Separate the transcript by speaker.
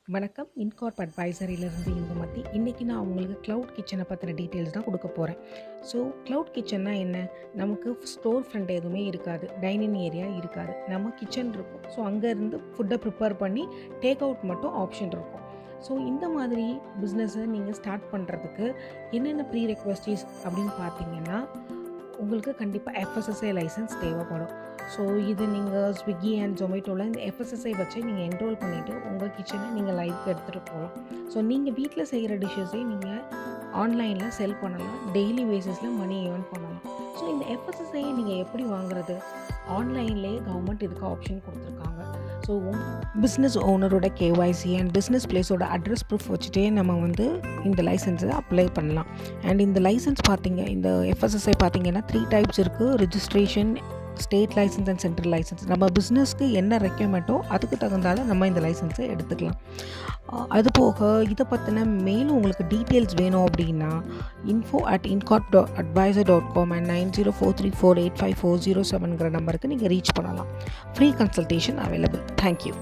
Speaker 1: வணக்கம். இன்கார்ப் அட்வைசரியிலிருந்து இந்துமதி. இன்னைக்கு நான் உங்களுக்கு கிளவுட் கிச்சன பத்தின டீட்டெயில்ஸ் தான் குடுக்க போறேன். ஸோ கிளவுட் கிச்சன்னா என்ன? நமக்கு ஸ்டோர் ஃப்ரண்ட் எதுவுமே இருக்காது. டைனிங் ஏரியா இருக்காது. நம்ம கிச்சன் இருக்கும். ஸோ அங்கேருந்து ஃபுட்ட ப்ரிப்பேர் பண்ணி டேக் அவுட் மட்டும் ஆப்ஷன் இருக்கும். ஸோ இந்த மாதிரி பிஸ்னஸை நீங்கள் ஸ்டார்ட் பண்ணுறதுக்கு என்னென்ன ப்ரீ ரெக்வெஸ்டீஸ் அப்படின்னு பார்த்தீங்கன்னா, உங்களுக்கு கண்டிப்பா எஃப்எஸ்எஸ்ஐ லைசென்ஸ் தேவைப்படும். ஸோ இது நீங்கள் ஸ்விக்கி அண்ட் ஜொமேட்டோவில் இந்த எஃப்எஸ்எஸ்ஐ வச்சு நீங்கள் என்ரோல் பண்ணிவிட்டு உங்கள் கிச்சனை நீங்கள் லைவ்க்கு எடுத்துகிட்டு போகலாம். ஸோ நீங்கள் வீட்டில் செய்கிற டிஷ்ஷஸே நீங்கள் ஆன்லைனில் செல் பண்ணலாம். டெய்லி பேசிஸில் மணி ஏர்ன் பண்ணலாம். ஸோ இந்த எஃப்எஸ்எஸ்ஐயை நீங்கள் எப்படி வாங்குறது? ஆன்லைன்லேயே கவர்மெண்ட் இதுக்கு ஆப்ஷன் கொடுத்துருக்காங்க. ஸோ பிஸ்னஸ் ஓனரோட கேஒய்சி அண்ட் பிஸ்னஸ் பிளேஸோட அட்ரஸ் ப்ரூஃப் வச்சுட்டே நம்ம வந்து இந்த லைசன்ஸை அப்ளை பண்ணலாம். அண்ட் இந்த லைசன்ஸ் பார்த்தீங்க, இந்த எஃப்எஸ்எஸ்ஐ பார்த்தீங்கன்னா 3 டைப்ஸ் இருக்குது. Registration, state licence and central licence. நம்ம பிஸ்னஸ்க்கு என்ன ரெக்யர்மெண்ட்டோ அதுக்கு தகுந்தால நம்ம இந்த லைசன்ஸை எடுத்துக்கலாம். அது போக இதை பற்றின மேலும் உங்களுக்கு டீட்டெயில்ஸ் வேணும் அப்படின்னா info@incorp.advisor.com and 9043485407 நம்பருக்கு நீங்கள் ரீச் பண்ணலாம். Free consultation available. தேங்க்யூ.